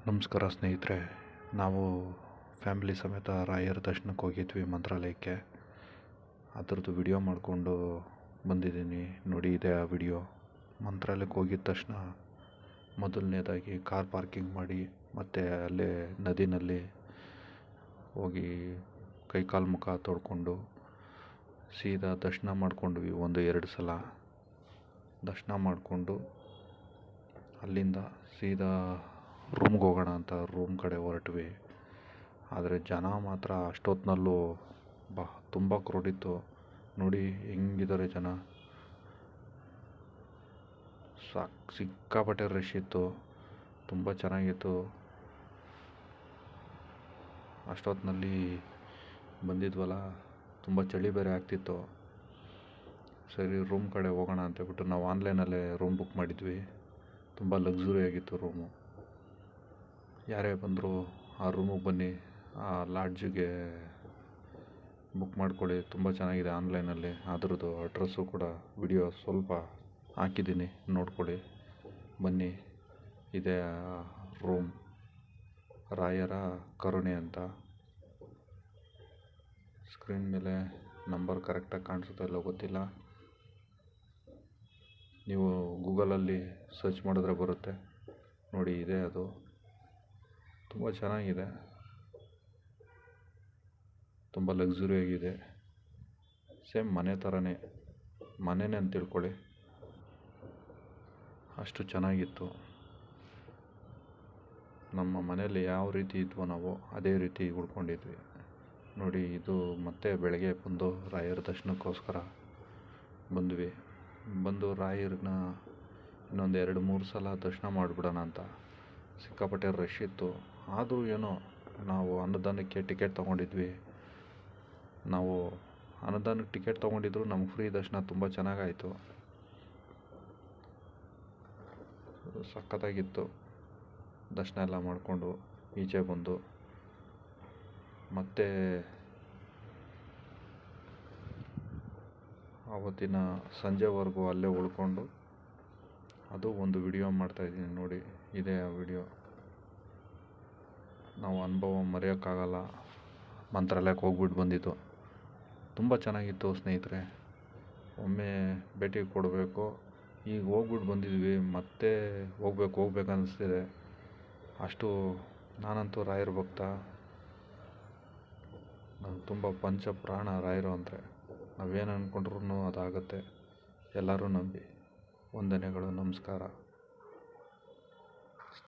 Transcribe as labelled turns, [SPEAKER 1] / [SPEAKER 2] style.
[SPEAKER 1] ನಮಸ್ಕಾರ ಸ್ನೇಹಿತರೆ. ನಾವು ಫ್ಯಾಮಿಲಿ ಸಮೇತ ರಾಯರ ದರ್ಶನಕ್ಕೆ ಹೋಗಿದ್ವಿ ಮಂತ್ರಾಲಯಕ್ಕೆ. ಅದರದ್ದು ವಿಡಿಯೋ ಮಾಡಿಕೊಂಡು ಬಂದಿದ್ದೀನಿ ನೋಡಿ. ಇದೆ ಆ ವಿಡಿಯೋ. ಮಂತ್ರಾಲಯಕ್ಕೆ ಹೋಗಿದ ತಕ್ಷಣ ಮೊದಲನೇದಾಗಿ ಕಾರ್ ಪಾರ್ಕಿಂಗ್ ಮಾಡಿ ಮತ್ತು ಅಲ್ಲೇ ನದಿನಲ್ಲಿ ಹೋಗಿ ಕೈಕಾಲು ಮುಖ ತೊಳ್ಕೊಂಡು ಸೀದಾ ದರ್ಶನ ಮಾಡ್ಕೊಂಡ್ವಿ. 1-2 ಸಲ ದರ್ಶನ ಮಾಡಿಕೊಂಡು ಅಲ್ಲಿಂದ ಸೀದಾ ರೂಮ್ಗೆ ಹೋಗೋಣ ಅಂತ ರೂಮ್ ಕಡೆ ಹೊರಟ್ವಿ. ಆದರೆ ಜನ ಮಾತ್ರ ಅಷ್ಟೊತ್ತಿನಲ್ಲೂ ತುಂಬ ಕ್ರೌಡಿತ್ತು. ನೋಡಿ ಹೆಂಗಿದ್ದಾರೆ ಜನ. ಸಿಕ್ಕಾಪಟ್ಟೆ ರಶ್ ಇತ್ತು. ತುಂಬ ಚೆನ್ನಾಗಿತ್ತು. ಅಷ್ಟೊತ್ತಿನಲ್ಲಿ ಬಂದಿದ್ವಲ್ಲ, ತುಂಬ ಚಳಿ ಬೇರೆ ಆಗ್ತಿತ್ತು. ಸರಿ ರೂಮ್ ಕಡೆ ಹೋಗೋಣ ಅಂತೇಳ್ಬಿಟ್ಟು ನಾವು ಆನ್ಲೈನಲ್ಲೇ ರೂಮ್ ಬುಕ್ ಮಾಡಿದ್ವಿ. ತುಂಬ ಲಕ್ಸುರಿಯಾಗಿತ್ತು ರೂಮು. ಯಾರೇ ಬಂದರೂ ಆ ರೂಮಿಗೆ ಬನ್ನಿ, ಆ ಲಾಡ್ಜಿಗೆ ಬುಕ್ ಮಾಡ್ಕೊಳ್ಳಿ. ತುಂಬ ಚೆನ್ನಾಗಿದೆ ಆನ್ಲೈನಲ್ಲಿ. ಅದರದ್ದು ಅಡ್ರೆಸ್ಸು ಕೂಡ ವಿಡಿಯೋ ಸ್ವಲ್ಪ ಹಾಕಿದ್ದೀನಿ, ನೋಡ್ಕೊಳ್ಳಿ. ಬನ್ನಿ. ಇದೆ ರೂಮ್, ರಾಯರ ಕರುಣೆ ಅಂತ. ಸ್ಕ್ರೀನ್ ಮೇಲೆ ನಂಬರ್ ಕರೆಕ್ಟಾಗಿ ಕಾಣಿಸುತ್ತೋ ಇಲ್ಲೋ ಗೊತ್ತಿಲ್ಲ. ನೀವು ಗೂಗಲಲ್ಲಿ ಸರ್ಚ್ ಮಾಡಿದ್ರೆ ಬರುತ್ತೆ ನೋಡಿ. ಇದೆ ಅದು. ತುಂಬ ಚೆನ್ನಾಗಿದೆ, ತುಂಬ ಲಕ್ಸುರಿಯಾಗಿದೆ. ಸೇಮ್ ಮನೆ ಥರನೇ, ಮನೆಯೇ ಅಂತ ತಿಳ್ಕೊಳ್ಳಿ. ಅಷ್ಟು ಚೆನ್ನಾಗಿತ್ತು. ನಮ್ಮ ಮನೆಯಲ್ಲಿ ಯಾವ ರೀತಿ ಇದ್ವೋ ನಾವು ಅದೇ ರೀತಿ ಉಳ್ಕೊಂಡಿದ್ವಿ ನೋಡಿ. ಇದು ಮತ್ತೆ ಬೆಳಗ್ಗೆ ಬಂದು ರಾಯರ ದರ್ಶನಕ್ಕೋಸ್ಕರ ಬಂದ್ವಿ. ಬಂದು ರಾಯರನ್ನ ಇನ್ನೊಂದು 2-3 ಸಲ ದರ್ಶನ ಮಾಡಿಬಿಡೋಣ ಅಂತ. ಸಿಕ್ಕಾಪಟ್ಟೆ ರಶ್ ಇತ್ತು. ಆದರೂ ಏನೋ ನಾವು ಅನ್ನದಾನಕ್ಕೆ ಟಿಕೆಟ್ ತೊಗೊಂಡಿದ್ವಿ. ನಾವು ಅನ್ನದಾನಕ್ಕೆ ಟಿಕೆಟ್ ತೊಗೊಂಡಿದ್ರು ನಮ್ಗೆ ಫ್ರೀ ದರ್ಶನ ತುಂಬ ಚೆನ್ನಾಗಾಯಿತು. ಸಖತ್ತಾಗಿತ್ತು. ದರ್ಶನ ಎಲ್ಲ ಮಾಡಿಕೊಂಡು ಈಚೆ ಬಂದು ಮತ್ತೆ ಆವತ್ತಿನ ಸಂಜೆವರೆಗೂ ಅಲ್ಲೇ ಉಳ್ಕೊಂಡು ಅದು ಒಂದು ವಿಡಿಯೋ ಮಾಡ್ತಾಯಿದ್ದೀನಿ ನೋಡಿ. ಇದೆ ಆ ವಿಡಿಯೋ. ನಾವು ಅನುಭವ ಮರೆಯೋಕ್ಕಾಗಲ್ಲ. ಮಂತ್ರಾಲಯಕ್ಕೆ ಹೋಗ್ಬಿಟ್ಟು ಬಂದಿದ್ದು ತುಂಬ ಚೆನ್ನಾಗಿತ್ತು ಸ್ನೇಹಿತರೆ. ಒಮ್ಮೆ ಭೇಟಿ ಕೊಡಬೇಕು. ಈಗ ಹೋಗ್ಬಿಟ್ಟು ಬಂದಿದ್ವಿ, ಮತ್ತೆ ಹೋಗ್ಬೇಕು ಅನ್ನಿಸ್ತಿದೆ. ಅಷ್ಟು ನಾನಂತೂ ರಾಯರ ಭಕ್ತ. ನಂಗೆ ತುಂಬ ಪಂಚ ಪ್ರಾಣ ರಾಯರು ಅಂದರೆ. ನಾವೇನು ಅಂದ್ಕೊಂಡ್ರೂ ಅದಾಗುತ್ತೆ. ಎಲ್ಲರೂ ನಂಬಿ. ವಂದನೆಗಳು. ನಮಸ್ಕಾರ.